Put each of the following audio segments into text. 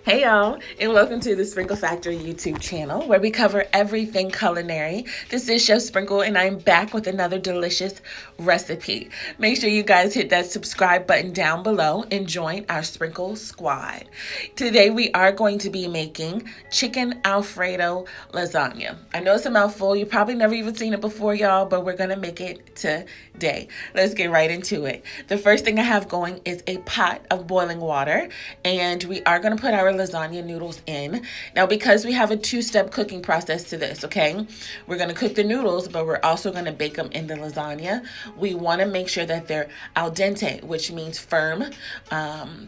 Hey y'all, and welcome to the Sprinkle Factory YouTube channel where we cover everything culinary. This is Chef Sprinkle and I'm back with another delicious recipe. Make sure you guys hit that subscribe button down below and join our Sprinkle Squad. Today we are going to be making chicken Alfredo lasagna. I know it's a mouthful, you probably never even seen it before y'all, but we're going to make it today. Let's get right into it. The first thing I have going is a pot of boiling water, and we are going to put our lasagna noodles in. Now, because we have a two-step cooking process to this, okay? We're going to cook the noodles, but we're also going to bake them in the lasagna. We want to make sure that they're al dente, which means firm,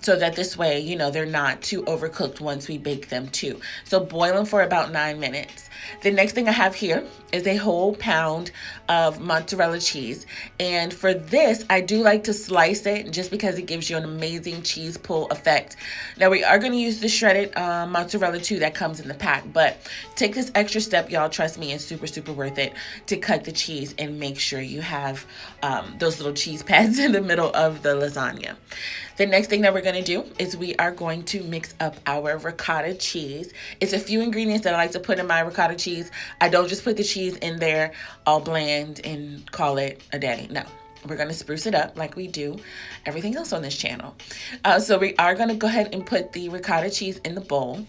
so that this way, you know, they're not too overcooked once we bake them too. So boil them for about 9 minutes. The next thing I have here is a whole pound of mozzarella cheese. And for this, I do like to slice it just because it gives you an amazing cheese pull effect. Now, we are going to use the shredded mozzarella too that comes in the pack, but take this extra step, y'all. Trust me, it's super worth it to cut the cheese and make sure you have those little cheese pads in the middle of the lasagna. The next thing that we're going to do is we are going to mix up our ricotta cheese. It's a few ingredients that I like to put in my ricotta cheese. I don't just put the cheese in there all bland and call it a day. No. We're going to spruce it up like we do everything else on this channel. So we are going to go ahead and put the ricotta cheese in the bowl.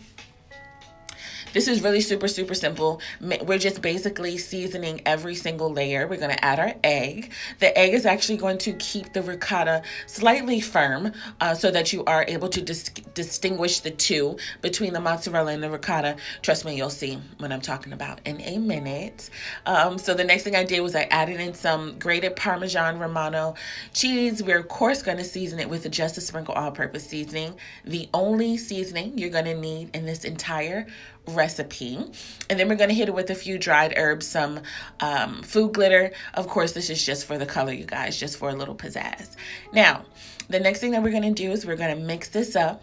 This is really super simple. We're just basically seasoning every single layer. We're going to add our egg. The egg is actually going to keep the ricotta slightly firm so that you are able to distinguish the two between the mozzarella and the ricotta. Trust me, you'll see what I'm talking about in a minute. So the next thing I did was I added in some grated Parmesan Romano cheese. We're, of course, going to season it with just a sprinkle all-purpose seasoning. The only seasoning you're going to need in this entire recipe. And then we're going to hit it with a few dried herbs, some food glitter. Of course, this is just for the color, you guys, just for a little pizzazz. Now, the next thing that we're going to do is we're going to mix this up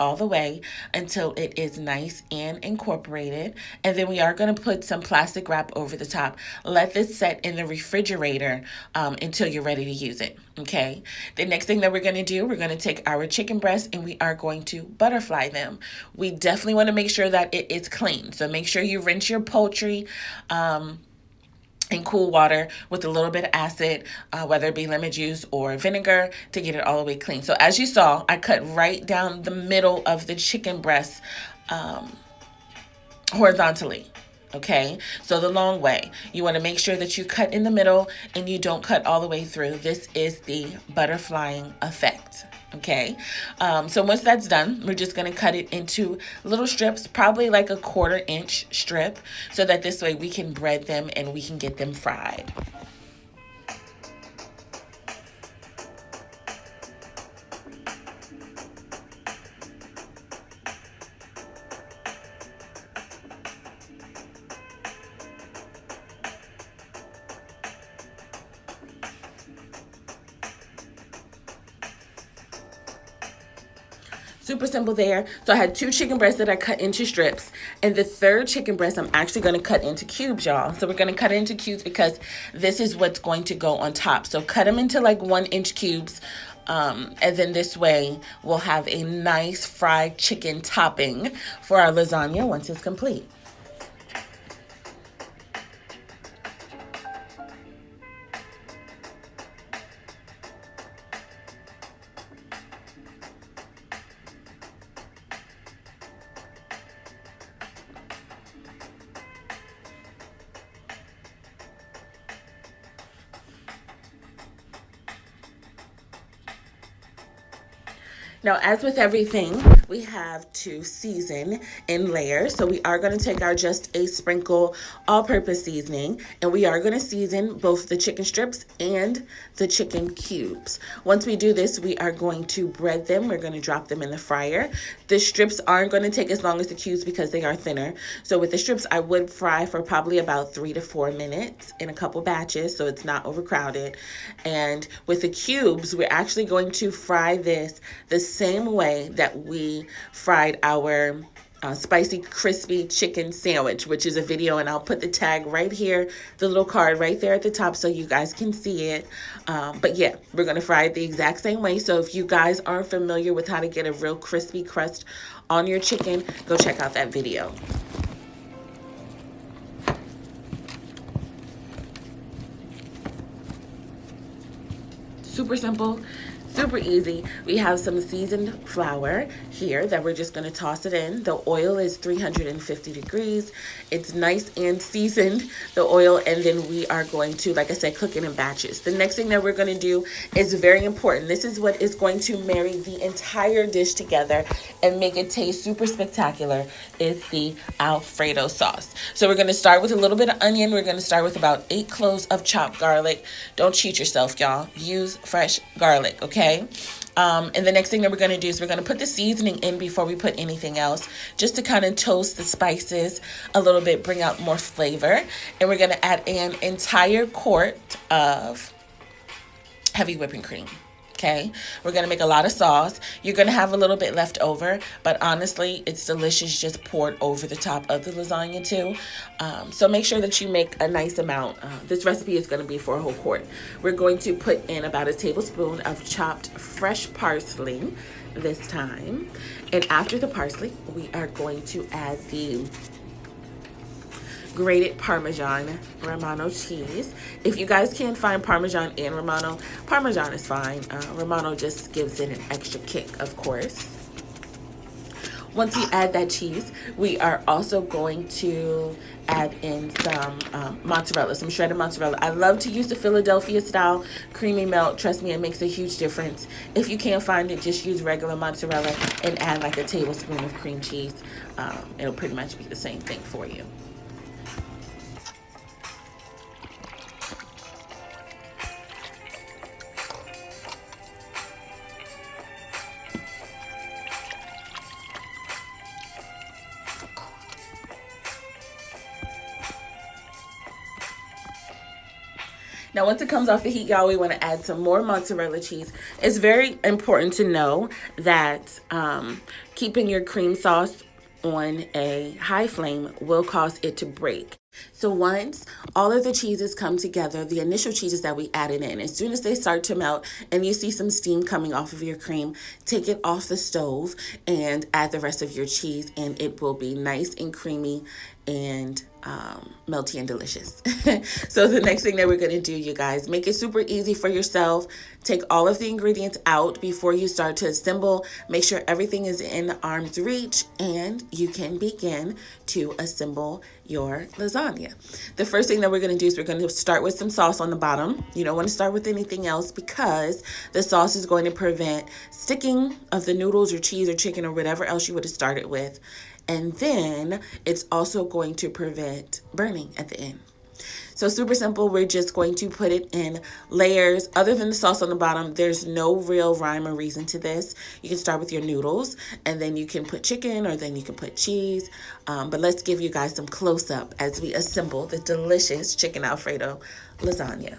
all the way until it is nice and incorporated. And then we are going to put some plastic wrap over the top. Let this set in the refrigerator until you're ready to use it. Okay. The next thing that we're going to do, we're going to take our chicken breasts and we are going to butterfly them. We definitely want to make sure that it is clean. So make sure you rinse your poultry in cool water with a little bit of acid, whether it be lemon juice or vinegar, to get it all the way clean. So as you saw, I cut right down the middle of the chicken breast horizontally. Okay, so the long way. You want to make sure that you cut in the middle and you don't cut all the way through. This is the butterflying effect. Okay, so once that's done, we're just going to cut it into little strips, probably like a 1/4 inch strip, so that this way we can bread them and we can get them fried. Super simple there. So I had 2 chicken breasts that I cut into strips. And the third chicken breast I'm actually going to cut into cubes, y'all. So we're going to cut it into cubes because this is what's going to go on top. So cut them into like 1-inch cubes. And then this way we'll have a nice fried chicken topping for our lasagna once it's complete. Now, as with everything, we have to season in layers. So we are going to take our just a sprinkle all-purpose seasoning, and we are going to season both the chicken strips and the chicken cubes. Once we do this, we are going to bread them. We're going to drop them in the fryer. The strips aren't going to take as long as the cubes because they are thinner. So with the strips, I would fry for probably about 3 to 4 minutes in a couple batches so it's not overcrowded. And with the cubes, we're actually going to fry this the same way that we fried our spicy crispy chicken sandwich, which is a video, and I'll put the tag right here, the little card right there at the top so you guys can see it. But yeah, we're going to fry it the exact same way. So if you guys aren't familiar with how to get a real crispy crust on your chicken, go check out that video. Super simple, super easy. We have some seasoned flour here that we're just going to toss it in. The oil is 350 degrees. It's nice and seasoned, the oil, and then we are going to, like I said, cook it in batches. The next thing that we're going to do is very important. This is what is going to marry the entire dish together and make it taste super spectacular, is the Alfredo sauce. So we're going to start with a little bit of onion. We're going to start with about 8 cloves of chopped garlic. Don't cheat yourself, y'all. Use fresh garlic, okay? And the next thing that we're going to do is we're going to put the seasoning in before we put anything else, just to kind of toast the spices a little bit, bring out more flavor. And we're going to add an entire quart of heavy whipping cream. Okay, we're going to make a lot of sauce. You're going to have a little bit left over, but honestly, it's delicious just poured over the top of the lasagna too. So make sure that you make a nice amount. This recipe is going to be for a whole quart. We're going to put in about a tablespoon of chopped fresh parsley this time. And after the parsley, we are going to add the grated Parmesan Romano cheese. If you guys can't find Parmesan and Romano, Parmesan is fine. Romano just gives it an extra kick, of course. Once we add that cheese, we are also going to add in some mozzarella, some shredded mozzarella. I love to use the Philadelphia style creamy melt. Trust me, it makes a huge difference. If you can't find it, just use regular mozzarella and add like a tablespoon of cream cheese. It'll pretty much be the same thing for you. Now, once it comes off the heat, y'all, we want to add some more mozzarella cheese. It's very important to know that keeping your cream sauce on a high flame will cause it to break. So once all of the cheeses come together, the initial cheeses that we added in, as soon as they start to melt and you see some steam coming off of your cream, take it off the stove and add the rest of your cheese, and it will be nice and creamy and melty and delicious. So the next thing that we're going to do, you guys, make it super easy for yourself. Take all of the ingredients out before you start to assemble. Make sure everything is in arm's reach, and you can begin to assemble your lasagna. The first thing that we're going to do is we're going to start with some sauce on the bottom. You don't want to start with anything else because the sauce is going to prevent sticking of the noodles or cheese or chicken or whatever else you would have started with. And then it's also going to prevent burning at the end. So super simple. We're just going to put it in layers. Other than the sauce on the bottom, there's no real rhyme or reason to this. You can start with your noodles, and then you can put chicken, or then you can put cheese. But let's give you guys some close up as we assemble the delicious chicken Alfredo lasagna.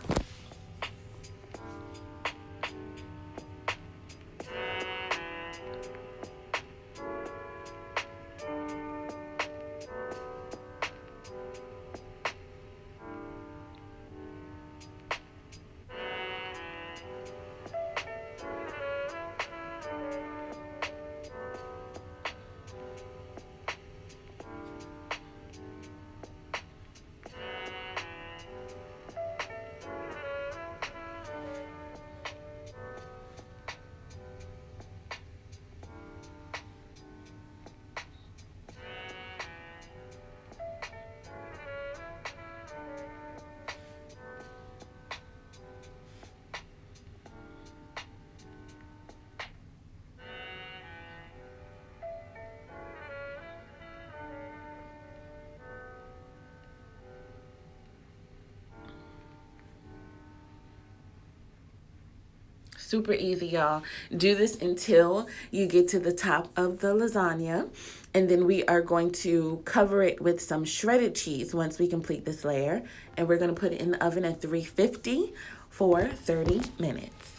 Super easy, y'all. Do this until you get to the top of the lasagna. And then we are going to cover it with some shredded cheese once we complete this layer. And we're going to put it in the oven at 350 for 30 minutes.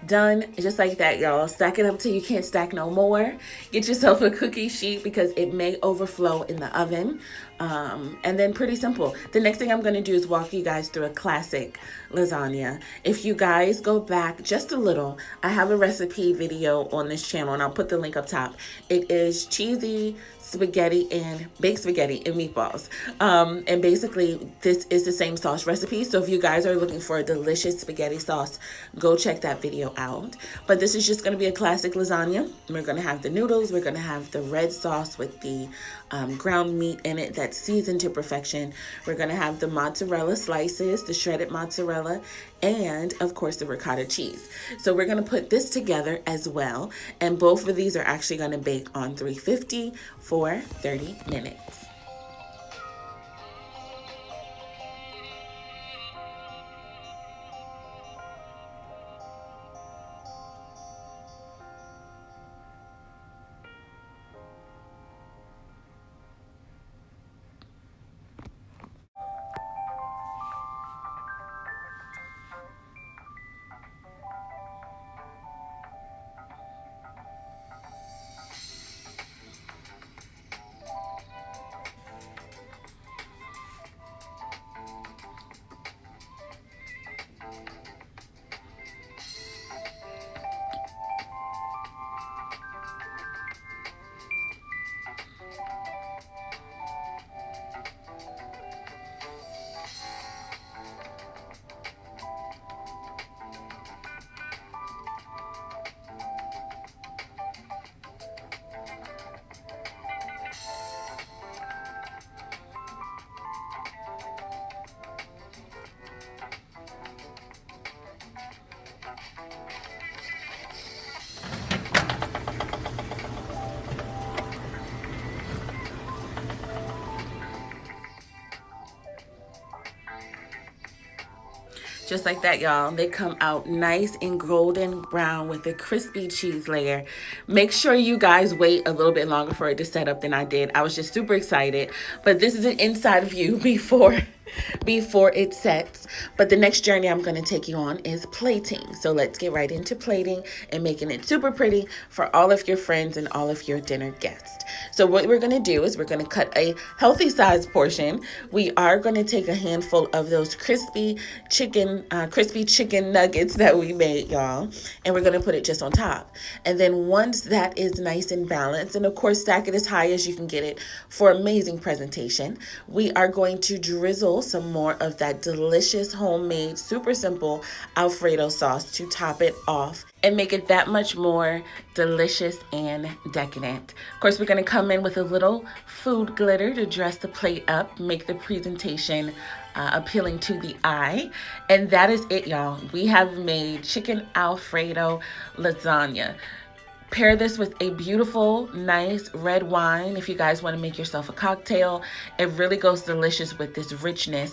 Done. Just like that, y'all. Stack it up till you can't stack no more. Get yourself a cookie sheet because it may overflow in the oven. And then pretty simple. The next thing I'm going to do is walk you guys through a classic lasagna. If you guys go back just a little, I have a recipe video on this channel and I'll put the link up top. It is cheesy spaghetti and baked spaghetti and meatballs. And basically this is the same sauce recipe. So if you guys are looking for a delicious spaghetti sauce, go check that video out. But this is just going to be a classic lasagna. We're going to have the noodles. We're going to have the red sauce with the ground meat in it that's seasoned to perfection. We're going to have the mozzarella slices, the shredded mozzarella, and of course the ricotta cheese. So we're going to put this together as well. And both of these are actually going to bake on 350 for 30 minutes. Just like that, y'all. They come out nice and golden brown with a crispy cheese layer. Make sure you guys wait a little bit longer for it to set up than I did. I was just super excited. But this is an inside view before it sets. But the next journey I'm going to take you on is plating. So let's get right into plating and making it super pretty for all of your friends and all of your dinner guests. So what we're going to do is we're going to cut a healthy size portion. We are going to take a handful of those crispy chicken nuggets that we made, y'all, and we're going to put it just on top. And then once that is nice and balanced, and of course stack it as high as you can get it for amazing presentation, we are going to drizzle some more of that delicious homemade, super simple Alfredo sauce to top it off and make it that much more delicious and decadent. Of course, we're going to come in with a little food glitter to dress the plate up, make the presentation appealing to the eye. And that is it, y'all. We have made chicken Alfredo lasagna. Pair this with a beautiful, nice red wine if you guys want to make yourself a cocktail. It really goes delicious with this richness,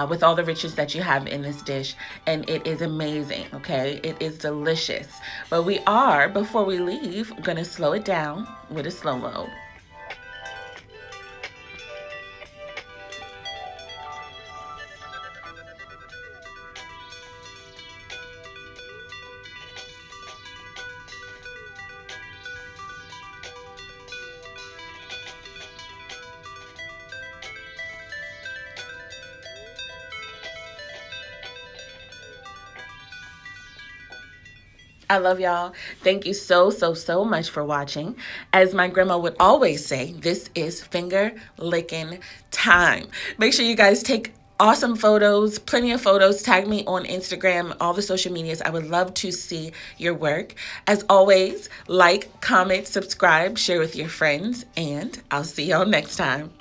with all the richness that you have in this dish. And it is amazing, okay? It is delicious. But we are, before we leave, going to slow it down with a slow-mo. I love y'all. Thank you so much for watching. As my grandma would always say, this is finger licking time. Make sure you guys take awesome photos, plenty of photos. Tag me on Instagram, all the social medias. I would love to see your work. As always, like, comment, subscribe, share with your friends, and I'll see y'all next time.